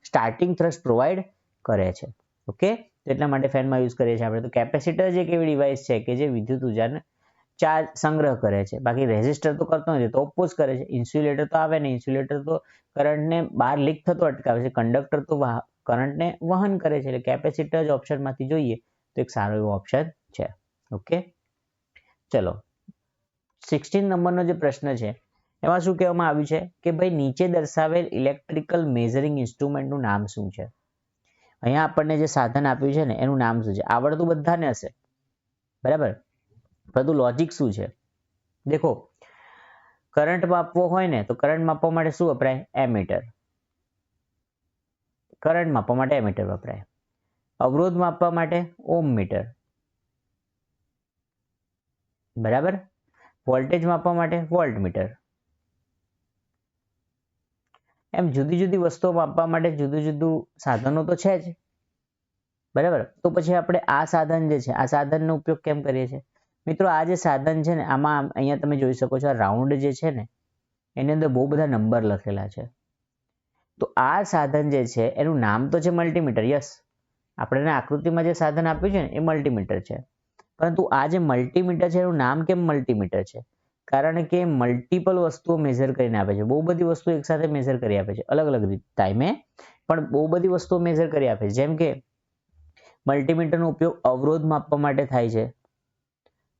A: સ્ટાર્ટિંગ થ્રસ્ટ પ્રોવાઈડ કરે છે. ઓકે, તો એટલા માટે ફેનમાં યુઝ કરીએ છીએ આપણે. તો કેપેસિટર જે એક એવી ડિવાઇસ છે કે જે વિદ્યુત ઉર્જાને ચાર્જ સંગ્રહ કરે છે. બાકી રેઝિસ્ટર તો કરતો નથી, તો ઓપોઝ કરે છે. ઇન્સ્યુલેટર તો આવે ને, ઇન્સ્યુલેટર તો કરંટને બહાર લીક થતો અટકાવે છે. કંડક્ટર તો કરંટને વહન કરે છે. એટલે કેપેસિટર જ ઓપ્શનમાંથી જોઈએ તો એક સારો એવો ઓપ્શન છે. ઓકે, ચલો 16 નંબરનો જે પ્રશ્ન છે એમાં શું કહેવામાં આવ્યું છે કે ભાઈ નીચે દર્શાવેલ ઇલેક્ટ્રિકલ મેઝરિંગ ઇન્સ્ટ્રુમેન્ટનું નામ શું છે? અહીંયા આપણને જે સાધન આપ્યું છે ને એનું નામ શું છે? આવડતું બધાને હશે, બરાબર? પરંતુ લોજિક શું છે? દેખો, કરંટ માપવો હોય ને તો કરંટ માપવા માટે શું વપરાય? એમીટર. કરંટ માપવા માટે એમીટર વપરાય. અવરોધ માપવા માટે ઓમ મીટર, બરાબર? વોલ્ટેજ માપવા માટે વોલ્ટ મીટર. એમ જુદી જુદી વસ્તુઓ માપવા માટે જુદું જુદું સાધનો તો છે જ, બરાબર? તો પછી આપણે આ સાધન જે છે આ સાધનનો ઉપયોગ કેમ કરીએ છીએ? મિત્રો, આ જે સાધન છે ને આમાં અહીંયા તમે જોઈ શકો છો, આ રાઉન્ડ જે છે ને એની અંદર બહુ બધા નંબર લખેલા છે. તો આ સાધન જે છે એનું નામ તો છે મલ્ટીમીટર. યસ, આપણે આકૃતિમાં જે સાધન આપ્યું છે ને એ મલ્ટીમીટર છે. પરંતુ આ જે મલ્ટીમીટર છે એનું નામ કેમ મલ્ટીમીટર છે? કારણ કે મલ્ટિપલ વસ્તુઓ મેઝર કરીને આપે છે. બહુ બધી વસ્તુઓ એકસાથે મેઝર કરી આપે છે, અલગ અલગ ટાઈમે, પણ બહુ બધી વસ્તુઓ મેઝર કરી આપે છે. જેમ કે મલ્ટીમીટરનો ઉપયોગ અવરોધ માપવા માટે થાય છે,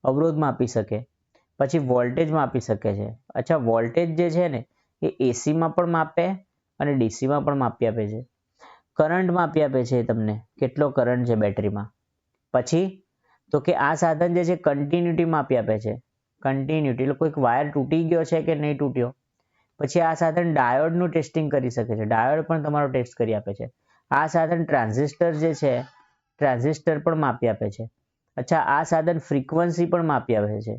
A: અવરોધ માપી શકે. પછી વોલ્ટેજ માપી શકે છે. અચ્છા, વોલ્ટેજ જે છે ને એ એસીમાં પણ માપે અને ડીસીમાં પણ માપી આપે છે. કરંટ માપી આપે છે તમને, કેટલો કરંટ છે બેટરીમાં. પછી તો કે આ સાધન જે છે કન્ટિન્યુટી માપી આપે છે. કન્ટિન્યુટી એટલે કોઈક વાયર તૂટી ગયો છે કે નહીં તૂટ્યો. પછી આ સાધન ડાયોડનું ટેસ્ટિંગ કરી શકે છે, ડાયોડ પણ તમારો ટેસ્ટ કરી આપે છે. આ સાધન ટ્રાન્ઝિસ્ટર જે છે ટ્રાન્ઝિસ્ટર પણ માપી આપે છે. અચ્છા, આ સાધન ફ્રીક્વન્સી પણ માપી આપે છે,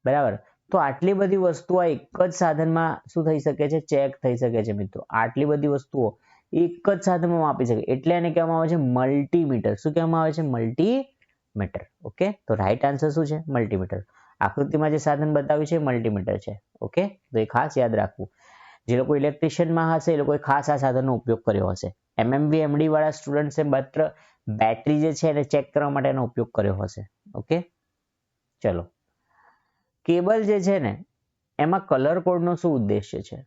A: બરાબર? તો આટલી બધી વસ્તુઓ એક જ સાધનમાં શું થઈ શકે છે? ચેક થઈ શકે છે મિત્રો. આટલી બધી વસ્તુઓ એક જ સાધનમાં માપી શકે, એટલે એને કહેવામાં આવે છે મલ્ટીમીટર. શું કહેવામાં આવે છે? મલ્ટીમીટર. ઓકે, તો રાઈટ આન્સર શું છે? મલ્ટીમીટર. આકૃતિમાં જે સાધન બતાવ્યું છે મલ્ટીમીટર છે. ઓકે, તો એ ખાસ યાદ રાખવું. જે લોકો ઇલેક્ટ્રિશિયનમાં હશે એ લોકોએ ખાસ આ સાધનનો ઉપયોગ કર્યો હશે. MMB MD વાળા સ્ટુડન્ટ્સે માત્ર બેટરી જે છે એને ચેક કરવા માટે એનો ઉપયોગ કર્યો હશે. ઓકે, ચલો. કેબલ જે છે ને એમાં કલર કોડનો શું ઉદ્દેશ્ય છે?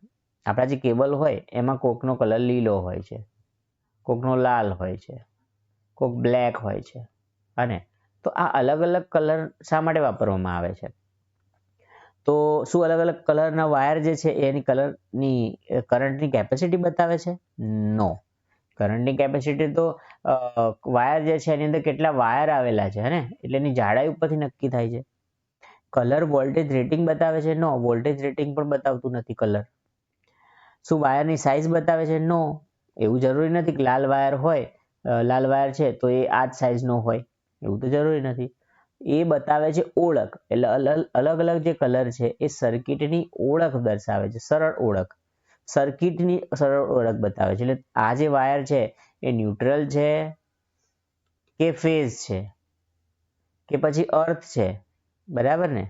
A: આપણા જે કેબલ હોય એમાં કોકનો કલર લીલો હોય છે, કોકનો લાલ હોય છે, કોક બ્લેક હોય છે. અને તો આ અલગ અલગ કલર શા માટે વાપરવામાં આવે છે? તો શું અલગ અલગ કલરના વાયર જે છે એની કલરની કરંટની કેપેસિટી બતાવે છે? નો. કરંટની કેપેસિટી તો વાયર જે છે એની અંદર કેટલા વાયર આવેલા છે ને એટલે એની જાડાઈ ઉપરથી નક્કી થાય છે. કલર વોલ્ટેજ રેટિંગ બતાવે છે? નો, વોલ્ટેજ રેટિંગ પણ બતાવતું નથી કલર. શું વાયરની સાઇઝ બતાવે છે? નો. એવું જરૂરી નથી કે લાલ વાયર હોય, લાલ વાયર છે તો એ આ જ સાઇઝનો હોય, એવું તો જરૂરી નથી. એ બતાવે છે ઓળખ. એટલે અલગ અલગ જે કલર છે એ સર્કિટની ઓળખ દર્શાવે છે, સરળ ઓળખ. સર્કિટની સરળ ઓળખ બતાવે છે. એટલે આ જે વાયર છે એ ન્યુટ્રલ છે કે ફેઝ છે કે પછી અર્થ છે, બરાબર ને?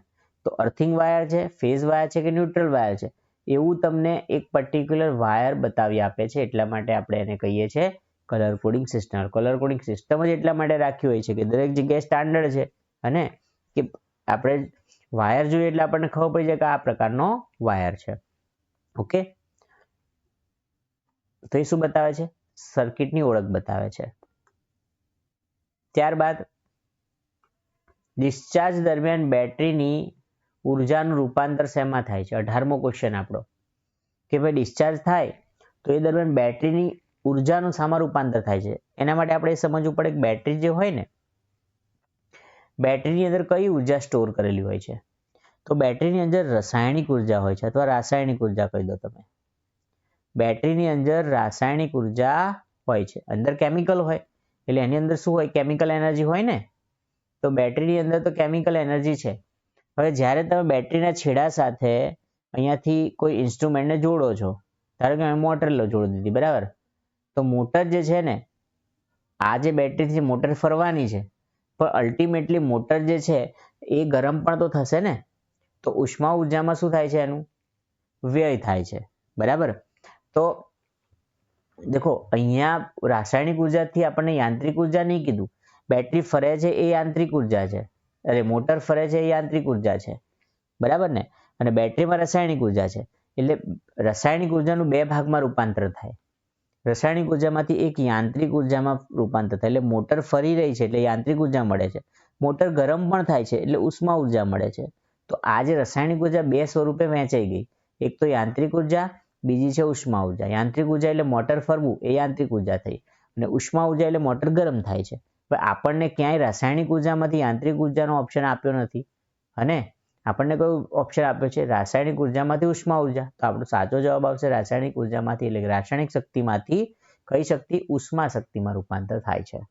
A: તો અર્થિંગ વાયર છે, ફેઝ વાયર છે કે ન્યુટ્રલ વાયર છે, એવું તમને એક પર્ટિક્યુલર વાયર બતાવી આપે છે. એટલા માટે આપણે એને કહીએ છીએ colour coding system. Colour coding system જ એટલા માટે રાખ્યું હોય છે કે દરેક જગ્યાએ સ્ટાન્ડર્ડ છે અને કે આપણે વાયર જોઈએ એટલે આપણને ખબર પડી જાય કે આ પ્રકારનો વાયર છે. ઓકે, તો એ શું બતાવે છે? સર્કિટની ઓળખ બતાવે છે. ત્યારબાદ ડિસ્ચાર્જ દરમિયાન બેટરીની ઉર્જાનું રૂપાંતર શેમાં થાય છે? 18મો ક્વેશ્ચન આપણો કે ભાઈ ડિસ્ચાર્જ થાય તો એ દરમિયાન બેટરીની ઉર્જાનું શામાં રૂપાંતર થાય છે? એના માટે આપણે એ સમજવું પડે કે બેટરી જે હોય ને, બેટરીની અંદર કઈ ઉર્જા સ્ટોર કરેલી હોય છે? તો બેટરીની અંદર રાસાયણિક ઉર્જા હોય છે, અથવા રાસાયણિક ઉર્જા કહી દો તમે. બેટરીની અંદર રાસાયણિક ઉર્જા હોય છે, અંદર કેમિકલ હોય એટલે એની અંદર શું હોય? કેમિકલ એનર્જી હોય ને. તો બેટરીની અંદર તો કેમિકલ એનર્જી છે. હવે જ્યારે તમે બેટરીના છેડા સાથે અહીંયાથી કોઈ ઇન્સ્ટ્રુમેન્ટને જોડો છો, ધારો કે મેં મોટર જોડી દીધી, બરાબર? તો મોટર જે છે ને, આ જે બેટરીથી મોટર ફરવાની છે, પણ અલ્ટિમેટલી મોટર જે છે એ ગરમ પણ તો થશે ને. તો ઉષ્મા ઉર્જામાં શું થાય છે? એનું વ્યય થાય છે, બરાબર? તો દેખો અહીંયા રાસાયણિક ઉર્જાથી આપણને યાંત્રિક ઉર્જા નહીં કીધું. બેટરી ફરે છે એ યાંત્રિક ઉર્જા છે, અરે મોટર ફરે છે એ યાંત્રિક ઉર્જા છે, બરાબર ને? અને બેટરીમાં રાસાયણિક ઉર્જા છે. એટલે રાસાયણિક ઉર્જાનું બે ભાગમાં રૂપાંતર થાય. રાસાયણિક ઉર્જામાંથી એક યાંત્રિક ઉર્જામાં રૂપાંતર થાય. એટલે મોટર ફરી રહી છે એટલે યાંત્રિક ઉર્જા મળે છે. મોટર ગરમ પણ થાય છે એટલે ઉષ્મા ઉર્જા મળે છે. તો આ જે રાસાયણિક ઉર્જા બે સ્વરૂપે વહેંચાઈ ગઈ. એક તો યાંત્રિક ઉર્જા, બીજી છે ઉષ્મા ઉર્જા. યાંત્રિક ઉર્જા એટલે મોટર ફરવું એ યાંત્રિક ઉર્જા થઈ, અને ઉષ્મા ઉર્જા એટલે મોટર ગરમ થાય છે. પણ આપણને ક્યાંય રાસાયણિક ઉર્જામાંથી યાંત્રિક ઉર્જાનો ઓપ્શન આપ્યો નથી, અને આપણને કયો ઓપ્શન આપ્યો છે? રાસાયણિક ઉર્જામાંથી ઉષ્મા ઉર્જા. તો આપણો સાચો જવાબ આવશે રાસાયણિક ઉર્જામાંથી, એટલે રાસાયણિક શક્તિમાંથી કઈ શક્તિ? ઉષ્મા શક્તિમાં રૂપાંતર થાય છે,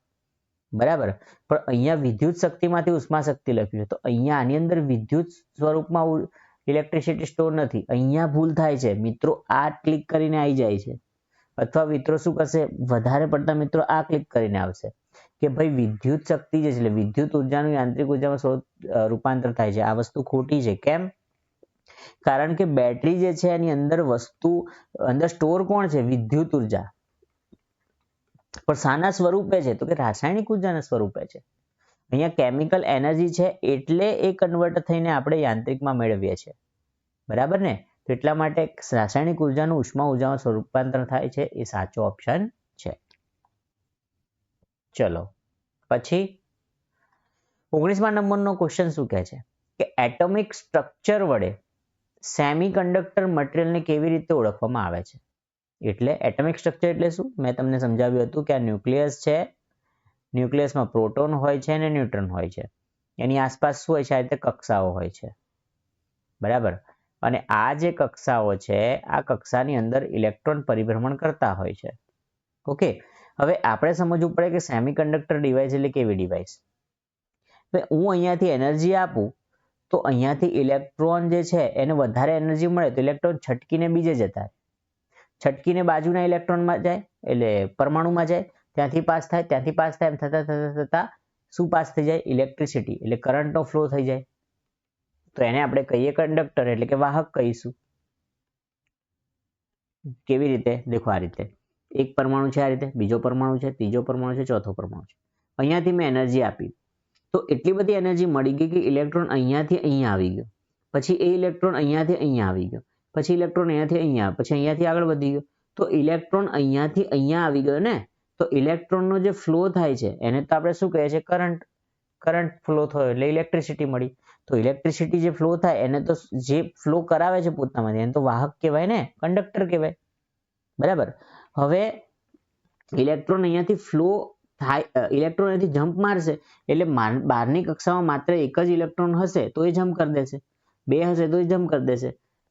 A: બરાબર? પણ અહીંયા વિદ્યુત શક્તિમાંથી ઉષ્મા શક્તિ લખ્યું છે, તો અહીંયા આની અંદર વિદ્યુત સ્વરૂપમાં ઇલેક્ટ્રિસિટી સ્ટોર નથી. અહીંયા ભૂલ થાય છે મિત્રો, આ ક્લિક કરીને આવી જાય છે, અથવા મિત્રો શું કરશે? વધારે પડતા મિત્રો આ ક્લિક કરીને આવશે કે ભાઈ વિદ્યુત શક્તિ જે છે એટલે વિદ્યુત ઉર્જાનું યાંત્રિક ઉર્જામાં રૂપાંતર થાય છે. આ વસ્તુ ખોટી છે. કેમ? કારણ કે બેટરી જે છે એની અંદર વસ્તુ અંદર સ્ટોર કોણ છે? વિદ્યુત ઉર્જા. પણ શાના સ્વરૂપે છે? તો કે રાસાયણિક ઉર્જાના સ્વરૂપે છે. અહીંયા કેમિકલ એનર્જી છે એટલે એ કન્વર્ટ થઈને આપણે યાંત્રિકમાં મેળવીએ છીએ, બરાબર ને? તો એટલા માટે રાસાયણિક ઉર્જાનું ઉષ્મા ઉર્જામાં રૂપાંતર થાય છે, એ સાચો ઓપ્શન છે. ચલો પછી 19મા નંબરનો ક્વેશ્ચન શું કહે છે કે એટોમિક સ્ટ્રક્ચર વડે સેમિકન્ડક્ટર મટીરિયલને કેવી રીતે ઓળખવામાં આવે છે? એટલે એટોમિક સ્ટ્રક્ચર એટલે શું? મેં તમને સમજાવ્યું હતું કે આ ન્યુક્લિયસ છે, ન્યુક્લિયસમાં પ્રોટોન હોય છે અને ન્યુટ્રોન હોય છે. એની આસપાસ શું હોય છે? આ રીતે કક્ષાઓ હોય છે, બરાબર? અને આ જે કક્ષાઓ છે, આ કક્ષાની અંદર ઇલેક્ટ્રોન પરિભ્રમણ કરતા હોય છે. ઓકે, હવે આપણે સમજવું પડે કે સેમિકન્ડક્ટર ડિવાઇસ એટલે કેવી ડિવાઇસ? હું અહીંયાથી એનર્જી આપું તો અહીંયાથી ઇલેક્ટ્રોન જે છે એને વધારે એનર્જી મળે તો ઇલેક્ટ્રોન છટકીને બીજે જતા રહે, છટકીને બાજુના ઇલેક્ટ્રોનમાં જાય એટલે પરમાણુમાં જાય, ત્યાંથી પાસ થાય, ત્યાંથી પાસ થાય, એમ થતા શું પાસ થઈ જાય? ઇલેક્ટ્રિસિટી એટલે કરંટનો ફ્લો થઈ જાય. તો એને આપણે કહીએ કંડક્ટર એટલે કે વાહક કહીશું. કેવી રીતે? દેખો આ રીતે એક પરમાણુ છે, આ રીતે બીજો પરમાણુ છે, ત્રીજો પરમાણુ છે, ચોથો પરમાણુ છે. અહીંયાથી મેં એનર્જી આપી તો એટલી બધી એનર્જી મળી ગઈ કે ઇલેક્ટ્રોન અહીંયાથી અહીંયા આવી ગયો, પછી એ ઇલેક્ટ્રોન અહીંયાથી અહીંયા આવી ગયો, પછી ઇલેક્ટ્રોન અહીંયાથી અહીંયા, પછી અહીંયાથી આગળ વધી ગયો. તો ઇલેક્ટ્રોન અહીંયાથી અહીંયા આવી ગયો ને, તો ઇલેક્ટ્રોનનો જે ફ્લો થાય છે એને તો આપણે શું કહીએ છીએ? કરંટ. કરંટ ફ્લો થયો એટલે ઇલેક્ટ્રિસિટી મળી. તો ઇલેક્ટ્રિસિટી જે ફ્લો થાય એને તો જે ફ્લો કરાવે છે પોતામાંથી એને તો વાહક કહેવાય ને, કંડક્ટર કહેવાય, બરાબર? હવે ઇલેક્ટ્રોન અહીંયાથી ફ્લો થાય, ઇલેક્ટ્રોન અહીંથી જમ્પ મારશે એટલે બહારની કક્ષામાં માત્ર એક જ ઇલેક્ટ્રોન હશે તો એ જમ્પ કરી દેશે, બે હશે તો એ જમ્પ કરી દેશે,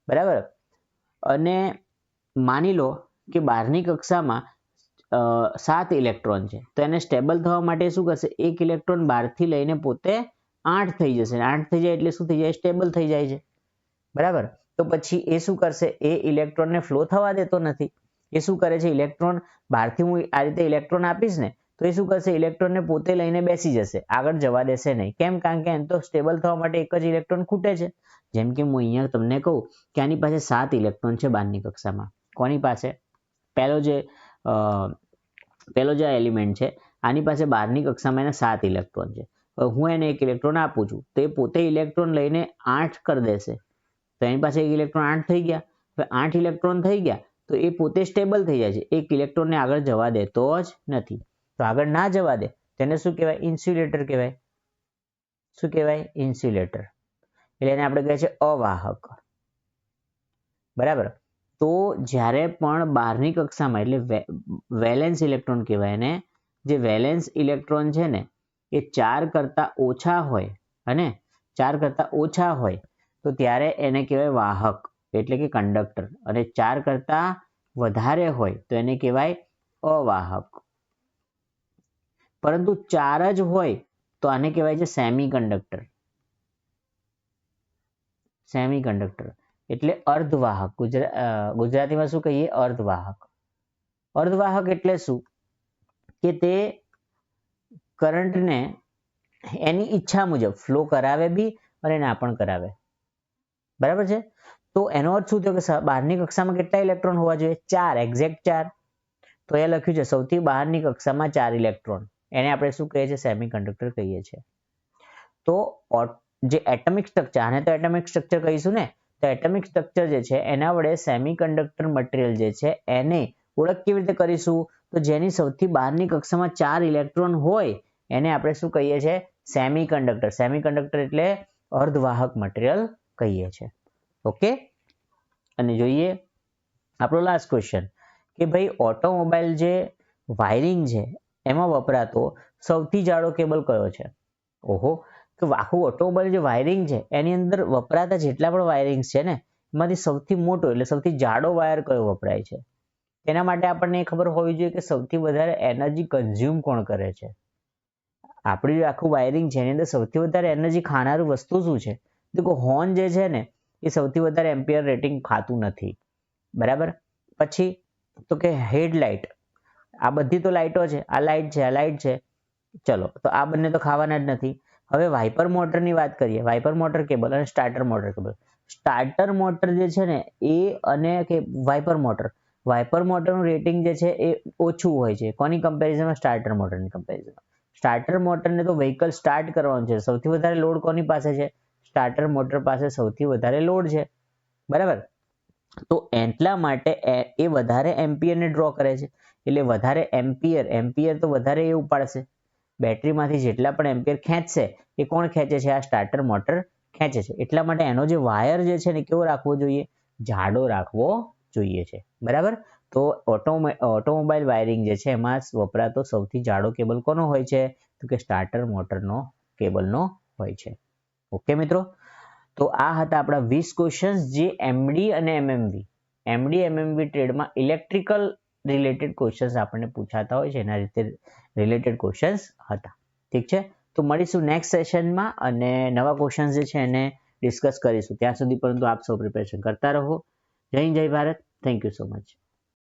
A: બરાબર? અને માની લો કે બહારની કક્ષામાં 7 ઇલેક્ટ્રોન છે તો એને સ્ટેબલ થવા માટે શું કરશે? એક ઇલેક્ટ્રોન બહારથી લઈને પોતે 8 થઈ જશે. 8 થઈ જાય એટલે શું થઈ જાય? સ્ટેબલ થઈ જાય છે, બરાબર? તો પછી એ શું કરશે? એ ઇલેક્ટ્રોનને ફ્લો થવા દેતો નથી. એ શું કરે છે? ઇલેક્ટ્રોન બહારથી હું આ રીતે ઇલેક્ટ્રોન આપીશ ને તો એ શું કરશે? ઇલેક્ટ્રોનને પોતે લઈને બેસી જશે, આગળ જવા દેશે નહીં. કેમ? કારણ કે એને તો સ્ટેબલ થવા માટે એક જ ઇલેક્ટ્રોન ખૂટે છે. જેમ કે હું અહીંયા તમને કહું કે આની પાસે 7 ઇલેક્ટ્રોન છે બહારની કક્ષામાં. કોની પાસે? પેલો જે એલિમેન્ટ છે આની પાસે બહારની કક્ષામાં એના 7 ઇલેક્ટ્રોન છે. હું એને એક ઇલેક્ટ્રોન આપું છું તો એ પોતે ઇલેક્ટ્રોન લઈને 8 કરી દેશે. તો એની પાસે એક ઇલેક્ટ્રોન 8 થઈ ગયા. હવે 8 ઇલેક્ટ્રોન થઈ ગયા તો એ પોતે સ્ટેબલ થઈ જાય છે, એક ઇલેક્ટ્રોનને આગળ જવા દેતો જ નથી. તો આગળ ના જવા દે તેને શું કહેવાય? ઇન્સ્યુલેટર કહેવાય. શું કહેવાય? ઇન્સ્યુલેટર. એટલે એને આપણે કહે છે અવાહક, બરાબર? તો જ્યારે પણ બહારની કક્ષામાં એટલે વેલેન્સ ઇલેક્ટ્રોન કહેવાય એને, જે વેલેન્સ ઇલેક્ટ્રોન છે ને એ 4 કરતાં ઓછા હોય અને 4 કરતાં ઓછા હોય તો ત્યારે એને કહેવાય વાહક એટલે કે કંડક્ટર, અને 4 કરતાં વધારે હોય તો એને કહેવાય અવાહક. પરંતુ 4 જ હોય તો આને કહેવાય છે સેમી કંડક્ટર. સેમી કંડક્ટર એટલે અર્ધવાહક. ગુજરાતીમાં શું કહીએ? અર્ધવાહક. અર્ધવાહક એટલે શું કે તે કરંટને એની ઈચ્છા મુજબ ફ્લો કરાવે બી અને ના પણ કરાવે. બરાબર છે? તો એનો અર્થ શું થયો કે બહારની કક્ષામાં કેટલા ઇલેક્ટ્રોન હોવા જોઈએ? 4, એક્ઝેક્ટ 4. તો એ લખ્યું છે સૌથી બહારની કક્ષામાં 4 ઇલેક્ટ્રોન. એને આપણે શું કહીએ છીએ? સેમી કંડક્ટર કહીએ છીએ. તો જે એટમિક સ્ટ્રક્ચર, આને તો એટમિક સ્ટ્રક્ચર કહીશું ને, તો એટમિક સ્ટ્રક્ચર જે છે એના વડે સેમી કંડક્ટર મટીરિયલ જે છે એને ઓળખ કેવી રીતે કરીશું? તો જેની સૌથી બહારની કક્ષામાં 4 ઇલેક્ટ્રોન હોય એને આપણે શું કહીએ છીએ? Semi conductor. સેમી કંડક્ટર એટલે અર્ધવાહક મટીરિયલ કહીએ છીએ. ઓકે, અને જોઈએ આપણો લાસ્ટ ક્વેશ્ચન કે ભાઈ ઓટોમોબાઈલ જે વાયરિંગ છે એમાં વપરાતો સૌથી જાડો કેબલ કયો છે? ઓહો, તો આખું ઓટોમોબાઈલ જે વાયરિંગ છે એની અંદર વપરાતા જેટલા પણ વાયરિંગ્સ છે ને એમાંથી સૌથી મોટો એટલે સૌથી જાડો વાયર કયો વપરાય છે? તેના માટે આપણને ખબર હોવી જોઈએ કે સૌથી વધારે એનર્જી કન્ઝ્યુમ કોણ કરે છે. આપણી આખું વાયરિંગ છે એની અંદર સૌથી વધારે એનર્જી ખાનારું વસ્તુ શું છે? તો હોર્ન જે છે ને એ સૌથી વધારે એમ્પિયર રેટિંગ ખાતું નથી. બરાબર? પછી તો કે હેડલાઇટ, આ બધી તો લાઇટો છે, આ લાઇટ છે, આ લાઇટ છે, ચલો તો આ બંને તો ખાવાના જ નથી. હવે વાઇપર મોટરની વાત કરીએ. વાઇપર મોટર કેબલ અને starter motor cable. Starter motor જે છે ને એ અને કે વાઇપર મોટરનું રેટિંગ જે છે એ ઓછું હોય છે. કોની કમ્પેરિઝનમાં? સ્ટાર્ટર મોટરની કમ્પેરિઝનમાં. સ્ટાર્ટર મોટરને તો વ્હીકલ સ્ટાર્ટ કરવાનું છે. સૌથી વધારે લોડ કોની પાસે છે? સ્ટાર્ટર મોટર પાસે સૌથી વધારે લોડ છે. બરાબર? તો એટલા માટે એ વધારે એમ્પિયરને ડ્રો કરે છે. એટલે વધારે એમ્પિયર તો વધારે એ ઉપાડશે. બેટરીમાંથી જેટલા પણ એમ્પિયર ખેંચશે એ કોણ ખેંચે છે? આ સ્ટાર્ટર મોટર ખેંચે છે. એટલા માટે એનો જે વાયર જે છે ને કેવો રાખવો જોઈએ? જાડો રાખવો જોઈએ છે. બરાબર? તો ઓટોમોબાઈલ વાયરિંગ જે છે એમાં વપરાતો સૌથી જાડો કેબલ કોનો હોય છે? તો કે સ્ટાર્ટર મોટરનો કેબલનો હોય છે. ઓકે મિત્રો, તો આ હતા આપણા 20 ક્વેશ્ચન્સ જે એમડી અને એમએમવી ટ્રેડમાં ઇલેક્ટ્રિકલ રિલેટેડ ક્વેશ્ચન્સ આપણને પૂછાતા હોય છે એના રીતે રિલેટેડ ક્વેશ્ચન્સ હતા. ઠીક છે, તો મળીશું નેક્સ્ટ સેશનમાં અને નવા ક્વેશ્ચન્સ જે છે એને ડિસ્કસ કરીશું. ત્યાં સુધી પરંતુ આપ સૌ પ્રિપેરેશન કરતા રહો. જય હિન્દ, જય Bharat. Thank you so much.